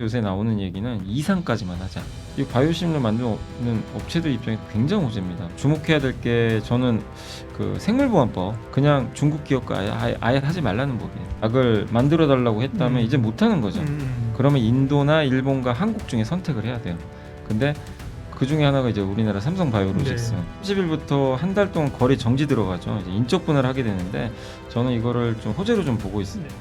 요새 나오는 얘기는 이상까지만 하자. 이 바이오시밀러 만드는 업체들 입장에서 굉장히 호재입니다. 주목해야 될 게 저는 그 생물보안법 그냥 중국 기업과 아예 하지 말라는 법이에요. 약을 만들어 달라고 했다면 이제 못하는 거죠. 그러면 인도나 일본과 한국 중에 선택을 해야 돼요. 근데 그 중에 하나가 이제 우리나라 삼성바이오로직스. 30일부터 한 달 동안 거래 정지 들어가죠. 이제 인적 분해를 하게 되는데 저는 이거를 좀 호재로 좀 보고 있습니다.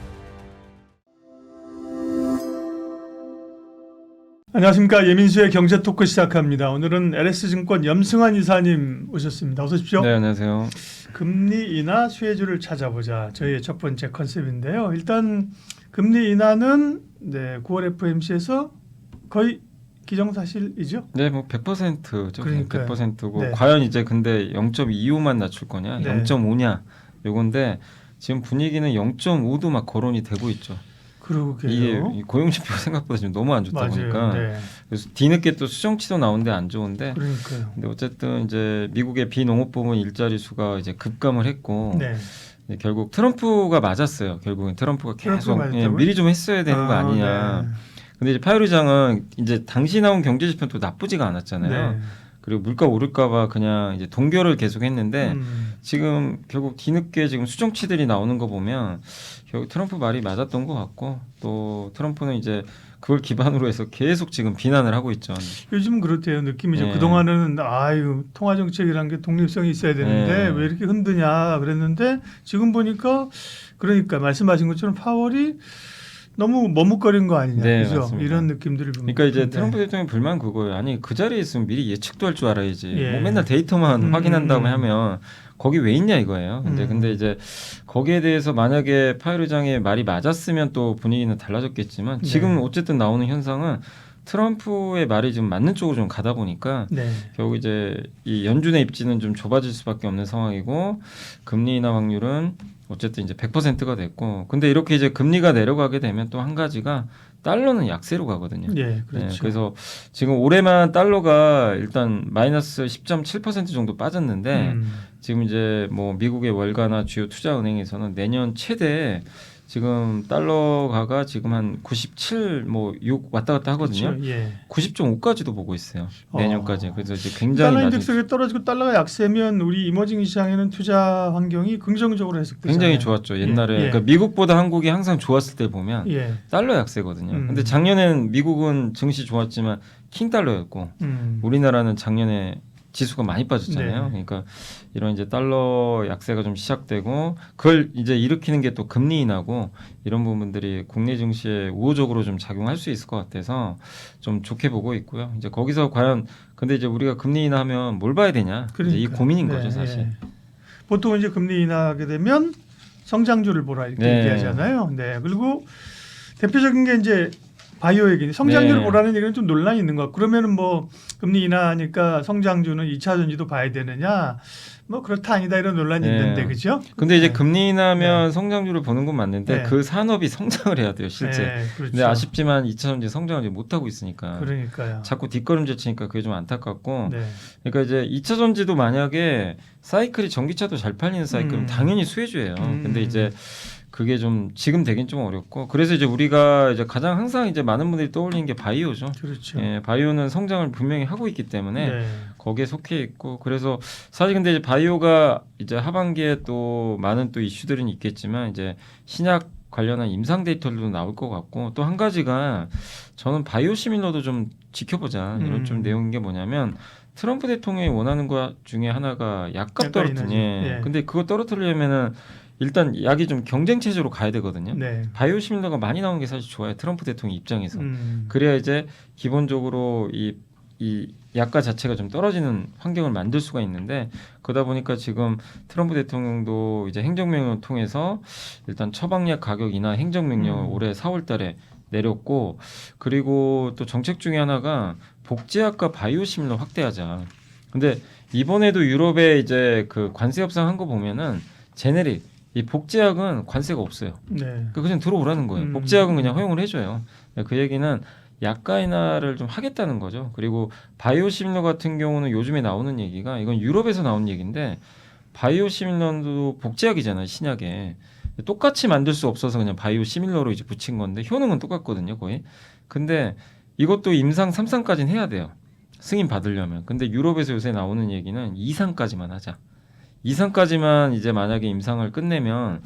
안녕하십니까. 예민수의 경제 토크 시작합니다. 오늘은 LS증권 염승환 이사님 오셨습니다. 어서 오십시오. 네, 안녕하세요. 금리 인하 수혜주를 찾아보자. 저희의 첫 번째 컨셉인데요. 일단 금리 인하는 9월 FOMC에서 거의 기정사실이죠. 네, 뭐 100%죠. 그러니까요. 100%고 네. 과연 이제 근데 0.25만 낮출 거냐, 네. 0.5냐 요건데 지금 분위기는 0.5도 막 거론이 되고 있죠. 그러게요. 이게 고용지표 생각보다 지금 너무 안 좋다 맞아요. 보니까 네. 그래서 뒤늦게 또 수정치도 나오는데 안 좋은데. 그러니까요. 근데 어쨌든 이제 미국의 비농업 부문 일자리 수가 이제 급감을 했고 네. 결국 트럼프가 맞았어요. 결국엔 트럼프가 계속 맞았다고요? 미리 좀 했어야 되는 거 아니냐. 네. 근데 이제 파월 의장은 이제 당시 나온 경제 지표도 나쁘지가 않았잖아요. 네. 그리고 물가 오를까봐 그냥 이제 동결을 계속했는데 지금 결국 뒤늦게 지금 수정치들이 나오는 거 보면 결국 트럼프 말이 맞았던 것 같고 또 트럼프는 이제 그걸 기반으로 해서 계속 지금 비난을 하고 있죠. 요즘 그렇대요. 느낌이 네. 그동안은 아유 통화 정책이란 게 독립성이 있어야 되는데 네. 왜 이렇게 흔드냐 그랬는데 지금 보니까 그러니까 말씀하신 것처럼 파월이 너무 머뭇거린 거 아니냐. 네, 그죠? 맞습니다. 이런 느낌들을 봅니다. 그러니까 이제 트럼프 대통령 불만 그거예요. 아니 그 자리에 있으면 미리 예측도 할 줄 알아야지. 예. 뭐 맨날 데이터만 확인한다고 하면 거기 왜 있냐 이거예요. 근데 이제 거기에 대해서 만약에 파월 의장의 말이 맞았으면 또 분위기는 달라졌겠지만 지금 네. 어쨌든 나오는 현상은 트럼프의 말이 좀 맞는 쪽으로 좀 가다 보니까 네. 결국 이제 이 연준의 입지는 좀 좁아질 수밖에 없는 상황이고 금리 인하 확률은 어쨌든 이제 100%가 됐고 근데 이렇게 이제 금리가 내려가게 되면 또 한 가지가 달러는 약세로 가거든요. 예, 그렇죠. 네, 그래서 지금 올해만 달러가 일단 마이너스 10.7% 정도 빠졌는데 지금 이제 뭐 미국의 월가나 주요 투자은행에서는 내년 최대 지금 달러가가 지금 한 97, 뭐 6 왔다 갔다 하거든요. 그렇죠. 예. 90.5까지도 보고 있어요. 내년까지. 그래서 이제 굉장히 달러 낮은, 인덱스가 떨어지고 달러가 약세면 우리 이머징 시장에는 투자 환경이 긍정적으로 해석되잖아요. 굉장히 좋았죠. 옛날에 예. 그러니까 미국보다 한국이 항상 좋았을 때 보면 예. 달러 약세거든요. 근데 작년엔 미국은 증시 좋았지만 킹 달러였고 우리나라는 작년에 지수가 많이 빠졌잖아요. 네. 그러니까 이런 이제 달러 약세가 좀 시작되고 그걸 이제 일으키는 게 또 금리 인하고 이런 부분들이 국내 증시에 우호적으로 좀 작용할 수 있을 것 같아서 좀 좋게 보고 있고요. 이제 거기서 과연 근데 이제 우리가 금리 인하하면 뭘 봐야 되냐? 이제 이 고민인 거죠, 사실. 예. 보통 이제 금리 인하하게 되면 성장률을 보라 이렇게 네. 얘기하잖아요. 네. 그리고 대표적인 게 이제 바이오 얘기니 성장률을 네. 보라는 얘기는 좀 논란이 있는 것 같고 그러면은 뭐 금리 인하하니까 성장률은 2차 전지도 봐야 되느냐 뭐 그렇다 아니다 이런 논란이 네. 있는데 그죠? 근데 이제 네. 금리 인하면 성장률을 보는 건 맞는데 네. 그 산업이 성장을 해야 돼요, 실제. 네, 그렇죠. 근데 아쉽지만 2차 전지 성장을 못 하고 있으니까. 그러니까요. 자꾸 뒷걸음질 치니까 그게 좀 안타깝고. 네. 그러니까 이제 2차 전지도 만약에 사이클이 전기차도 잘 팔리는 사이클은 당연히 수혜주예요. 근데 이제 그게 좀 지금 되긴 좀 어렵고 그래서 이제 우리가 이제 가장 항상 이제 많은 분들이 떠올리는 게 바이오죠. 그렇죠. 예, 바이오는 성장을 분명히 하고 있기 때문에 네. 거기에 속해 있고 그래서 사실 근데 이제 바이오가 이제 하반기에 또 많은 또 이슈들은 있겠지만 이제 신약 관련한 임상 데이터들도 나올 것 같고 또 한 가지가 저는 바이오 시밀러도 좀 지켜보자 이런 좀 내용인 게 뭐냐면 트럼프 대통령이 원하는 것 중에 하나가 약값 떨어뜨리. 예. 근데 그거 떨어뜨리려면은 일단 약이 좀 경쟁 체제로 가야 되거든요. 네. 바이오 시밀러가 많이 나오는 게 사실 좋아요. 트럼프 대통령 입장에서. 음. 그래야 이제 기본적으로 이 약가 자체가 좀 떨어지는 환경을 만들 수가 있는데 그러다 보니까 지금 트럼프 대통령도 이제 행정명령을 통해서 일단 처방약 가격 인하 행정명령을 올해 4월달에 내렸고 그리고 또 정책 중에 하나가 복제약과 바이오시밀러 확대하자. 근데 이번에도 유럽에 이제 그 관세 협상한 거 보면은 제네릭 이 복제약은 관세가 없어요. 네. 그냥 들어오라는 거예요. 복제약은 그냥 허용을 해줘요. 그 얘기는 약가 인하를 좀 하겠다는 거죠. 그리고 바이오시밀러 같은 경우는 요즘에 나오는 얘기가 이건 유럽에서 나온 얘기인데 바이오시밀러도 복제약이잖아요, 신약에. 똑같이 만들 수 없어서 그냥 바이오 시밀러로 이제 붙인 건데 효능은 똑같거든요, 거의. 근데 이것도 임상 3상까지는 해야 돼요. 승인 받으려면. 근데 유럽에서 요새 나오는 얘기는 2상까지만 하자. 2상까지만 이제 만약에 임상을 끝내면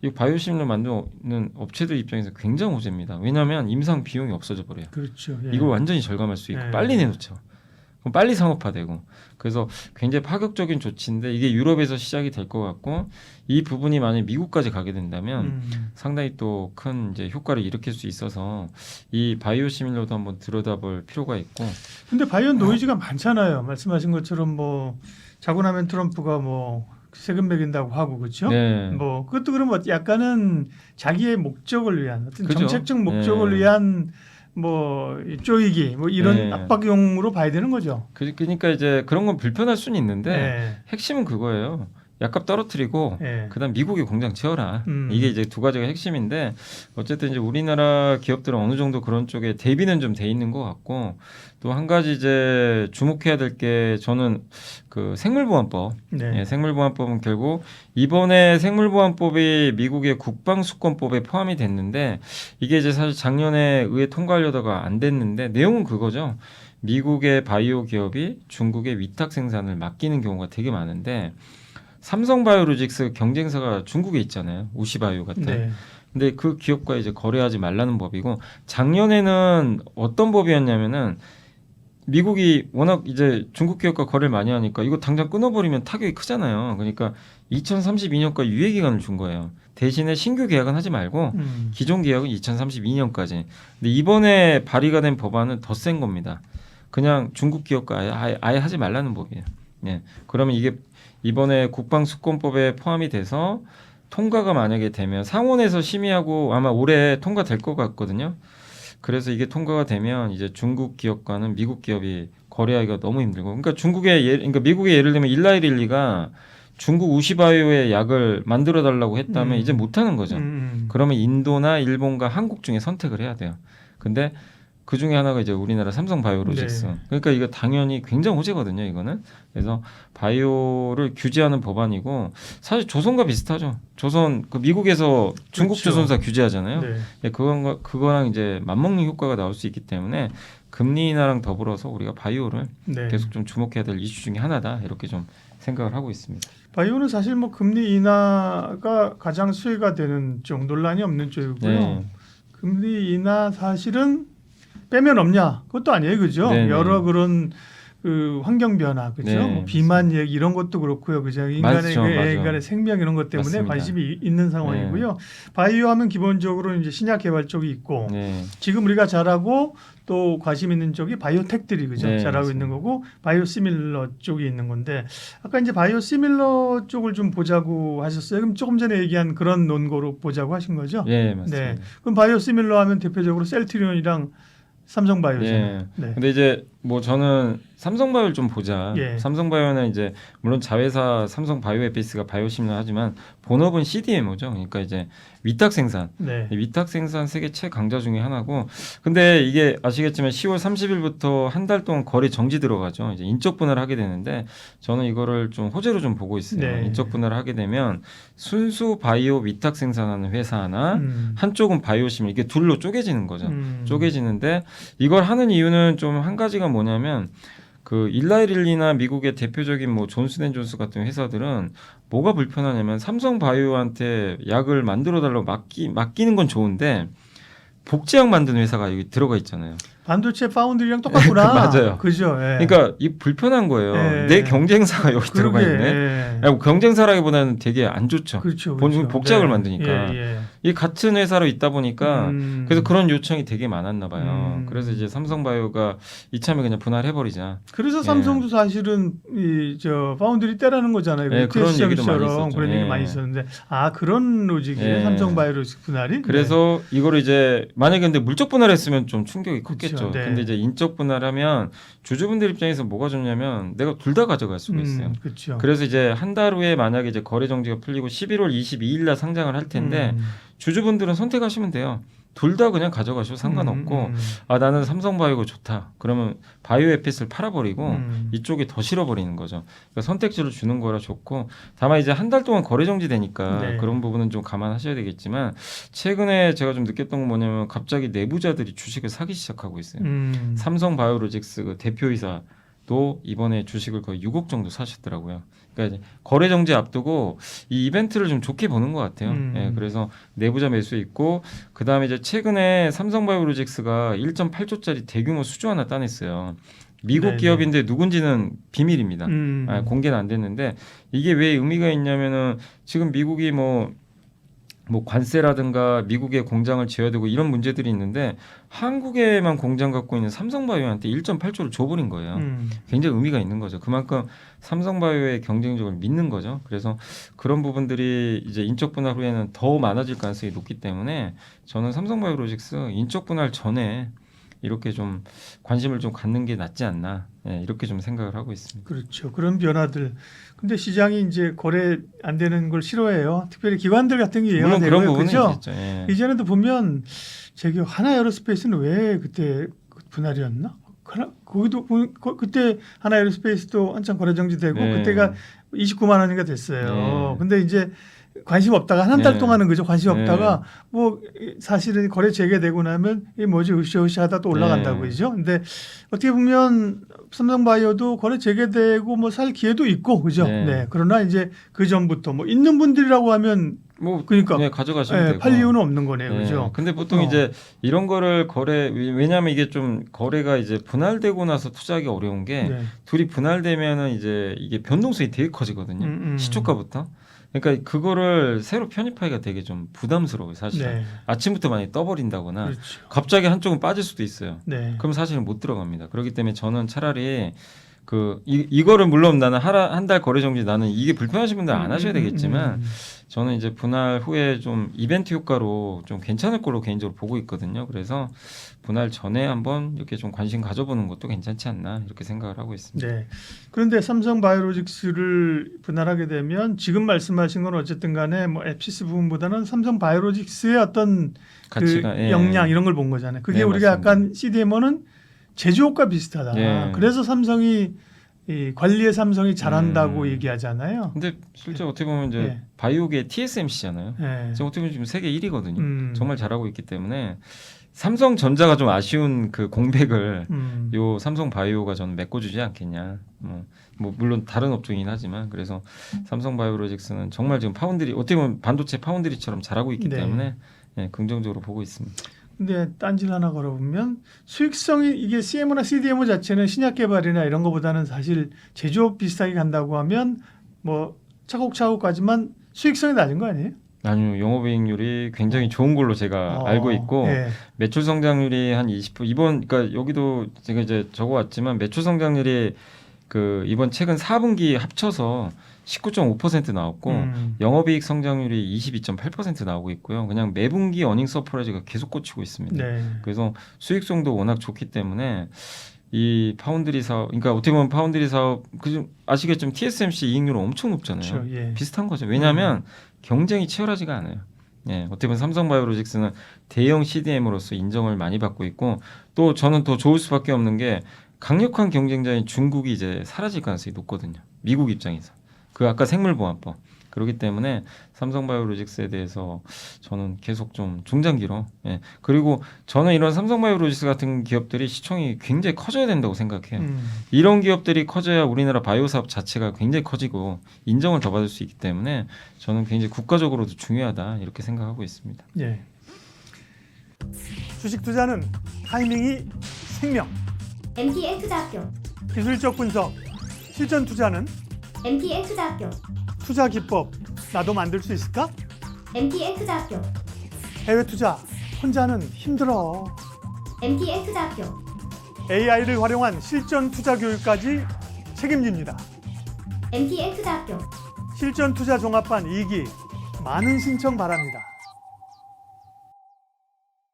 이 바이오시밀러 만드는 업체들 입장에서 굉장히 호재입니다. 왜냐하면 임상 비용이 없어져 버려요. 그렇죠. 예. 이걸 완전히 절감할 수 있고 예. 빨리 내놓죠. 그럼 빨리 상업화되고 그래서 굉장히 파격적인 조치인데 이게 유럽에서 시작이 될 것 같고 이 부분이 만약 미국까지 가게 된다면 상당히 또 큰 이제 효과를 일으킬 수 있어서 이 바이오시밀러도 한번 들여다볼 필요가 있고. 근데 바이오 노이즈가 많잖아요. 말씀하신 것처럼 뭐 자고 나면 트럼프가 뭐 세금 매긴다고 하고 그렇죠. 네. 뭐 그것도 그러면 약간은 자기의 목적을 위한 어떤 그죠? 정책적 목적을 네. 위한 뭐 쪼이기 뭐 이런 네. 압박용으로 봐야 되는 거죠. 그러니까 이제 그런 건 불편할 수는 있는데 네. 핵심은 그거예요. 약값 떨어뜨리고 네. 그다음 미국에 공장 지어라. 이게 이제 두 가지가 핵심인데 어쨌든 이제 우리나라 기업들은 어느 정도 그런 쪽에 대비는 좀 돼 있는 것 같고 또 한 가지 이제 주목해야 될 게 저는 그 생물보안법. 네. 예, 생물보안법은 결국 이번에 생물보안법이 미국의 국방수권법에 포함이 됐는데 이게 이제 사실 작년에 의회 통과하려다가 안 됐는데 내용은 그거죠. 미국의 바이오 기업이 중국의 위탁 생산을 맡기는 경우가 되게 많은데 삼성바이오로직스 경쟁사가 중국에 있잖아요. 우시바이오 같은. 네. 근데 그 기업과 이제 거래하지 말라는 법이고 작년에는 어떤 법이었냐면은 미국이 워낙 이제 중국 기업과 거래를 많이 하니까 이거 당장 끊어버리면 타격이 크잖아요. 그러니까 2032년까지 유예 기간을 준 거예요. 대신에 신규 계약은 하지 말고 기존 계약은 2032년까지. 근데 이번에 발의가 된 법안은 더 센 겁니다. 그냥 중국 기업과 아예 하지 말라는 법이에요. 예. 그러면 이게 이번에 국방수권법에 포함이 돼서 통과가 만약에 되면 상원에서 심의하고 아마 올해 통과될 것 같거든요. 그래서 이게 통과가 되면 이제 중국 기업과는 미국 기업이 거래하기가 너무 힘들고, 그러니까 그러니까 미국의 예를 들면 일라이릴리가 중국 우시바이오의 약을 만들어 달라고 했다면 이제 못 하는 거죠. 그러면 인도나 일본과 한국 중에 선택을 해야 돼요. 근데 그 중에 하나가 이제 우리나라 삼성바이오로직스. 네. 그러니까 이거 당연히 굉장히 호재거든요, 이거는. 그래서 바이오를 규제하는 법안이고 사실 조선과 비슷하죠. 조선 그 미국에서 중국 그렇죠. 조선사 규제하잖아요. 네. 네, 그거랑 이제 맞먹는 효과가 나올 수 있기 때문에 금리 인하랑 더불어서 우리가 바이오를 네. 계속 좀 주목해야 될 이슈 중에 하나다 이렇게 좀 생각을 하고 있습니다. 바이오는 사실 뭐 금리 인하가 가장 수혜가 되는 쪽 논란이 없는 쪽이고요. 네. 금리 인하 사실은 빼면 없냐? 그것도 아니에요, 그죠? 네네. 여러 그런 그 환경 변화, 그죠? 네, 뭐 비만 얘기 이런 것도 그렇고요, 그죠? 인간의 맞죠, 맞아. 인간의 생명 이런 것 때문에 맞습니다. 관심이 있는 상황이고요. 바이오하면 기본적으로 이제 신약 개발 쪽이 있고 네. 지금 우리가 잘하고 또 관심 있는 쪽이 바이오텍들이 그죠? 네, 잘하고 맞습니다. 있는 거고 바이오시밀러 쪽이 있는 건데 아까 이제 바이오시밀러 쪽을 좀 보자고 하셨어요. 그럼 조금 전에 얘기한 그런 논거로 보자고 하신 거죠? 예, 맞습니다. 네. 그럼 바이오시밀러 하면 대표적으로 셀트리온이랑 삼성바이오잖아요. 예. 네. 근데 이제 뭐 저는 삼성바이오를 좀 보자. 예. 삼성바이오는 이제 물론 자회사 삼성바이오에피스가 바이오시밀러 하지만 본업은 CDMO죠. 그러니까 이제 위탁 생산. 네. 위탁 생산 세계 최강자 중에 하나고. 근데 이게 아시겠지만 10월 30일부터 한 달 동안 거래 정지 들어가죠. 이제 인적 분할을 하게 되는데 저는 이거를 좀 호재로 좀 보고 있어요. 네. 인적 분할을 하게 되면 순수 바이오 위탁 생산하는 회사 하나, 한쪽은 바이오시밀러 이게 둘로 쪼개지는 거죠. 쪼개지는데 이걸 하는 이유는 좀 한 가지가 뭐냐면 그 일라이릴리나 미국의 대표적인 뭐 존슨앤존스 같은 회사들은 뭐가 불편하냐면 삼성바이오한테 약을 만들어 달라고 맡기는 건 좋은데 복제약 만드는 회사가 여기 들어가 있잖아요. 반도체 파운드리랑 똑같구나. 맞아요. 그죠. 예. 그러니까 이 불편한 거예요. 예. 내 경쟁사가 여기 들어가 그러게, 있네. 예. 아니, 경쟁사라기보다는 되게 안 좋죠. 그렇죠. 본중 그렇죠. 복제약을 네. 만드니까. 예, 이 같은 회사로 있다 보니까 그래서 그런 요청이 되게 많았나 봐요. 음. 그래서 이제 삼성바이오가 이참에 그냥 분할해 버리자. 그래서 예. 삼성도 사실은 이 저 파운드리 떼라는 거잖아요. 예, 그런 얘기도 많이 TSMC처럼 있었죠. 그런 얘기 예. 많이 있었는데 아 그런 로직이에요. 예. 삼성바이오로직 분할이. 그래서 이거를 이제 만약에 근데 물적 분할했으면 좀 충격이 컸겠죠. 그렇죠. 네. 근데 이제 인적 분할하면 주주분들 입장에서 뭐가 좋냐면 내가 둘 다 가져갈 수가 있어요. 그렇죠. 그래서 이제 한 달 후에 만약에 이제 거래 정지가 풀리고 11월 22일 날 상장을 할 텐데 주주분들은 선택하시면 돼요. 둘 다 그냥 가져가셔도 상관없고 아 나는 삼성바이오가 좋다. 그러면 바이오에핏을 팔아버리고 이쪽에 더 실어버리는 거죠. 그러니까 선택지를 주는 거라 좋고 다만 이제 한 달 동안 거래 정지되니까 네. 그런 부분은 좀 감안하셔야 되겠지만 최근에 제가 좀 느꼈던 건 뭐냐면 갑자기 내부자들이 주식을 사기 시작하고 있어요. 삼성바이오로직스 그 대표이사도 이번에 주식을 거의 6억 정도 사셨더라고요. 그러니까 이제 거래 정지 앞두고 이 이벤트를 좀 좋게 보는 것 같아요. 예, 그래서 내부자 매수 있고 그 다음에 이제 최근에 삼성바이오로직스가 1.8조짜리 대규모 수주 하나 따냈어요. 미국 네네. 기업인데 누군지는 비밀입니다. 공개는 안 됐는데 이게 왜 의미가 있냐면은 지금 미국이 뭐 관세라든가 미국에 공장을 지어야 되고 이런 문제들이 있는데 한국에만 공장 갖고 있는 삼성바이오한테 1.8조를 줘버린 거예요. 굉장히 의미가 있는 거죠. 그만큼 삼성바이오의 경쟁력을 믿는 거죠. 그래서 그런 부분들이 이제 인적 분할 후에는 더 많아질 가능성이 높기 때문에 저는 삼성바이오로직스 인적 분할 전에 이렇게 좀 관심을 좀 갖는 게 낫지 않나 이렇게 좀 생각을 하고 있습니다. 그렇죠. 그런 변화들. 근데 시장이 이제 거래 안 되는 걸 싫어해요. 특별히 기관들 같은 게 물론 이해가 그런 되고요. 부분은 그죠? 있겠죠. 예. 이전에도 보면 저기 하나에어로스페이스는 왜 그때 분할이었나? 거기도 그때 하나에어로스페이스도 한참 거래 정지되고 네. 그때가 29만 원인가 됐어요. 네. 근데 이제 관심 없다가 한 달 네. 동안은 그죠 관심 네. 없다가 뭐 사실은 거래 재개되고 나면 이게 뭐지 으쌰으쌰하다 또 올라간다고 네. 그죠. 근데 어떻게 보면 삼성바이오도 거래 재개되고 뭐 살 기회도 있고 그죠. 네. 네. 그러나 이제 그 전부터 뭐 있는 분들이라고 하면 뭐 그러니까 네, 가져가시면 되고. 팔 이유는 없는 거네요. 네. 그죠. 근데 보통 이제 이런 거를 왜냐하면 이게 좀 거래가 이제 분할되고 나서 투자하기 어려운 게 네. 둘이 분할되면은 이제 이게 변동성이 되게 커지거든요. 시초가부터. 그러니까 그거를 새로 편입하기가 되게 좀 부담스러워요, 사실. 네. 아침부터 많이 떠버린다거나 그렇죠. 갑자기 한쪽은 빠질 수도 있어요. 네. 그럼 사실은 못 들어갑니다. 그렇기 때문에 저는 차라리 이거를 물론 나는 한 달 거래 정지 나는 이게 불편하신 분들 안 하셔야 되겠지만 저는 이제 분할 후에 좀 이벤트 효과로 좀 괜찮을 걸로 개인적으로 보고 있거든요. 그래서 분할 전에 한번 이렇게 좀 관심 가져보는 것도 괜찮지 않나 이렇게 생각을 하고 있습니다. 네. 그런데 삼성바이오로직스를 분할하게 되면 지금 말씀하신 건 어쨌든 간에 뭐 에피스 부분보다는 삼성바이오로직스의 어떤 가치가 그 역량 이런 걸 본 거잖아요. 그게 네, 우리가 맞습니다. 약간 CDMO는 제조업과 비슷하다. 네. 그래서 삼성이 이 관리의 삼성이 잘한다고 얘기하잖아요. 근데 실제 어떻게 보면 이제 네. 바이오계 TSMC잖아요. 네. 지금 어떻게 보면 지금 세계 1위거든요. 정말 잘하고 있기 때문에 삼성전자가 좀 아쉬운 그 공백을 요 삼성바이오가 저는 메꿔주지 않겠냐. 뭐 물론 다른 업종이긴 하지만 그래서 삼성바이오로직스는 정말 지금 파운드리 어떻게 보면 반도체 파운드리처럼 잘하고 있기 네. 때문에 긍정적으로 보고 있습니다. 근데 딴지를 하나 걸어보면 수익성이 이게 CMO나 CDMO 자체는 신약 개발이나 이런 거보다는 사실 제조업 비슷하게 간다고 하면 뭐 차곡차곡 가지만 수익성이 낮은 거 아니에요? 아니요, 영업이익률이 굉장히 좋은 걸로 제가 알고 있고 네. 매출 성장률이 한 20% 그러니까 여기도 제가 이제 적어왔지만 매출 성장률이 그 이번 최근 4분기 합쳐서 19.5% 나왔고 영업이익 성장률이 22.8% 나오고 있고요. 그냥 매분기 어닝 서프라이즈가 계속 꽂히고 있습니다. 네. 그래서 수익성도 워낙 좋기 때문에 이 파운드리 사업, 그러니까 어떻게 보면 파운드리 사업, 아시겠지만 TSMC 이익률은 엄청 높잖아요. 그렇죠. 예. 비슷한 거죠. 왜냐하면 경쟁이 치열하지가 않아요. 예, 어떻게 보면 삼성바이오로직스는 대형 CDM으로서 인정을 많이 받고 있고 또 저는 더 좋을 수밖에 없는 게 강력한 경쟁자인 중국이 이제 사라질 가능성이 높거든요. 미국 입장에서. 그 아까 생물보안법. 그렇기 때문에 삼성바이오로직스에 대해서 저는 계속 좀 중장기로 그리고 저는 이런 삼성바이오로직스 같은 기업들이 시총이 굉장히 커져야 된다고 생각해요. 이런 기업들이 커져야 우리나라 바이오 사업 자체가 굉장히 커지고 인정을 더 받을 수 있기 때문에 저는 굉장히 국가적으로도 중요하다 이렇게 생각하고 있습니다. 예. 주식 투자는 타이밍이 생명. MTN 투자학교. 기술적 분석, 실전 투자는 MTN 투자학교. 투자 기법 나도 만들 수 있을까? MTN 투자학교. 해외 투자 혼자는 힘들어. MTN 투자학교. AI를 활용한 실전 투자 교육까지 책임집니다. MTN 투자학교. 실전 투자 종합반 2기 많은 신청 바랍니다.